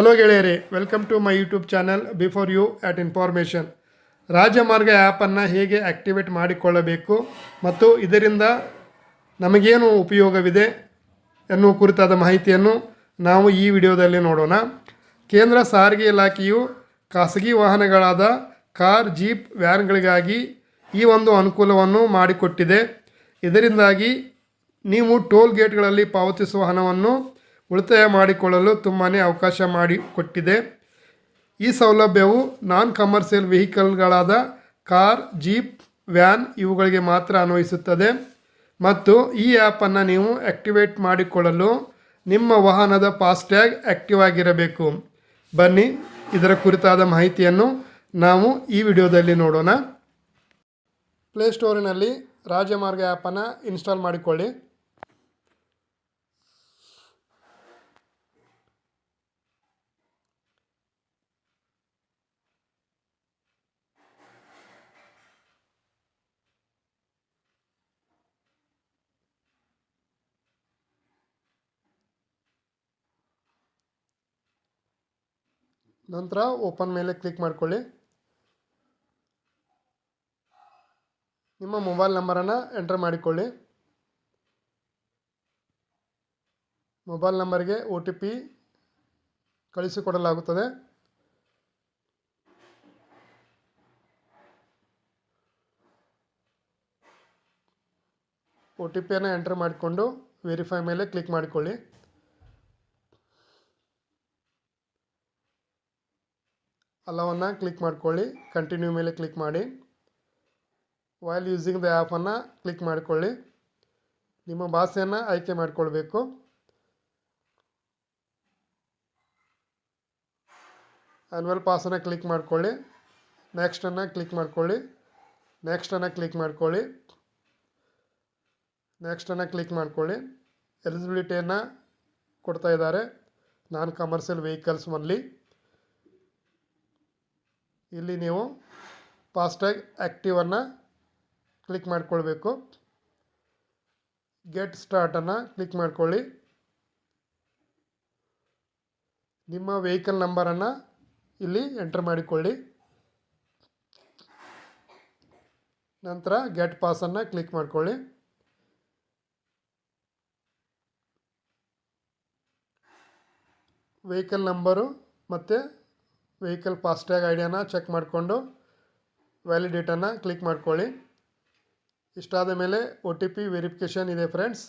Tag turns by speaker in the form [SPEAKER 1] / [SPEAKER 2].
[SPEAKER 1] Hello ಗೆಳೆಯರೇ, welcome to my YouTube channel before you at information. Rajamarga ಆ್ಯಪನ್ನು ಹೇಗೆ activate ಮಾಡಿಕೊಳ್ಳಬೇಕು ಮತ್ತು ಇದರಿಂದ ನಮಗೇನು ಉಪಯೋಗವಿದೆ ಎನ್ನುವ ಕುರಿತಾದ ಮಾಹಿತಿಯನ್ನು ನಾವು ಈ ವಿಡಿಯೋದಲ್ಲಿ ನೋಡೋಣ. ಕೇಂದ್ರ ಸಾರಿಗೆ ಇಲಾಖೆಯು ಖಾಸಗಿ ವಾಹನಗಳಾದ ಕಾರ್, ಜೀಪ್, ವ್ಯಾನ್ಗಳಿಗಾಗಿ ಈ ಒಂದು ಅನುಕೂಲವನ್ನು ಮಾಡಿಕೊಟ್ಟಿದೆ. ಇದರಿಂದಾಗಿ ನೀವು ಟೋಲ್ ಗೇಟ್ಗಳಲ್ಲಿ ಪಾವತಿಸುವ ಹಣವನ್ನು ಉಳಿತಾಯ ಮಾಡಿಕೊಳ್ಳಲು ತುಂಬಾ ಅವಕಾಶ ಮಾಡಿಕೊಟ್ಟಿದೆ. ಈ ಸೌಲಭ್ಯವು ನಾನ್ ಕಮರ್ಷಿಯಲ್ ವೆಹಿಕಲ್ಗಳಾದ ಕಾರ್, ಜೀಪ್, ವ್ಯಾನ್ ಇವುಗಳಿಗೆ ಮಾತ್ರ ಅನ್ವಯಿಸುತ್ತದೆ ಮತ್ತು ಈ ಆ್ಯಪನ್ನು ನೀವು ಆ್ಯಕ್ಟಿವೇಟ್ ಮಾಡಿಕೊಳ್ಳಲು ನಿಮ್ಮ ವಾಹನದ ಫಾಸ್ಟ್ಯಾಗ್ ಆ್ಯಕ್ಟಿವ್ ಆಗಿರಬೇಕು. ಬನ್ನಿ ಇದರ ಕುರಿತಾದ ಮಾಹಿತಿಯನ್ನು ನಾವು ಈ ವಿಡಿಯೋದಲ್ಲಿ ನೋಡೋಣ. ಪ್ಲೇಸ್ಟೋರಿನಲ್ಲಿ ರಾಜಮಾರ್ಗ ಆ್ಯಪನ್ನು ಇನ್ಸ್ಟಾಲ್ ಮಾಡಿಕೊಳ್ಳಿ. ನಂತರ ಓಪನ್ ಮೇಲೆ ಕ್ಲಿಕ್ ಮಾಡಿಕೊಳ್ಳಿ. ನಿಮ್ಮ ಮೊಬೈಲ್ ನಂಬರನ್ನು ಎಂಟರ್ ಮಾಡಿಕೊಳ್ಳಿ. ಮೊಬೈಲ್ ನಂಬರ್ಗೆ OTP ಕಳಿಸಿಕೊಡಲಾಗುತ್ತದೆ. OTPಯನ್ನು ಎಂಟರ್ ಮಾಡಿಕೊಂಡು ವೆರಿಫೈ ಮೇಲೆ ಕ್ಲಿಕ್ ಮಾಡಿಕೊಳ್ಳಿ. ಅಲ್ಲವನ್ನು ಕ್ಲಿಕ್ ಮಾಡಿಕೊಳ್ಳಿ. ಕಂಟಿನ್ಯೂ ಮೇಲೆ ಕ್ಲಿಕ್ ಮಾಡಿ. ವೈಲ್ ಯೂಸಿಂಗ್ ದ ಆ್ಯಪನ್ನು ಕ್ಲಿಕ್ ಮಾಡಿಕೊಳ್ಳಿ. ನಿಮ್ಮ ಭಾಷೆಯನ್ನು ಆಯ್ಕೆ ಮಾಡಿಕೊಳ್ಬೇಕು. ಆ್ಯನ್ಯುವಲ್ ಪಾಸನ್ನು ಕ್ಲಿಕ್ ಮಾಡಿಕೊಳ್ಳಿ. ನೆಕ್ಸ್ಟನ್ನು ಕ್ಲಿಕ್ ಮಾಡಿಕೊಳ್ಳಿ. ನೆಕ್ಸ್ಟನ್ನು ಕ್ಲಿಕ್ ಮಾಡಿಕೊಳ್ಳಿ. ನೆಕ್ಸ್ಟನ್ನು ಕ್ಲಿಕ್ ಮಾಡಿಕೊಳ್ಳಿ. ಎಲಿಜಿಬಿಲಿಟಿಯನ್ನು ಕೊಡ್ತಾ ಇದ್ದಾರೆ. ನಾನ್ ಕಮರ್ಷಿಯಲ್ ವೆಹಿಕಲ್ಸ್ ಒನ್ಲಿ. ಇಲ್ಲಿ ನೀವು ಫಾಸ್ಟ್ಯಾಗ್ ಆ್ಯಕ್ಟಿವನ್ನು ಕ್ಲಿಕ್ ಮಾಡಿಕೊಳ್ಬೇಕು. ಗೆಟ್ ಸ್ಟಾರ್ಟನ್ನು ಕ್ಲಿಕ್ ಮಾಡಿಕೊಳ್ಳಿ. ನಿಮ್ಮ ವೆಹಿಕಲ್ ನಂಬರನ್ನು ಇಲ್ಲಿ ಎಂಟರ್ ಮಾಡಿಕೊಳ್ಳಿ. ನಂತರ ಗೆಟ್ ಪಾಸನ್ನು ಕ್ಲಿಕ್ ಮಾಡಿಕೊಳ್ಳಿ. ವೆಹಿಕಲ್ ನಂಬರು ಮತ್ತು ವೆಹಿಕಲ್ ಫಾಸ್ಟ್ಯಾಗ್ ಐಡಿಯಾನ ಚೆಕ್ ಮಾಡಿಕೊಂಡು ವ್ಯಾಲಿಡೇಟನ್ನು ಕ್ಲಿಕ್ ಮಾಡಿಕೊಳ್ಳಿ. ಇಷ್ಟಾದ ಮೇಲೆ OTP ವೆರಿಫಿಕೇಷನ್ ಇದೆ ಫ್ರೆಂಡ್ಸ್.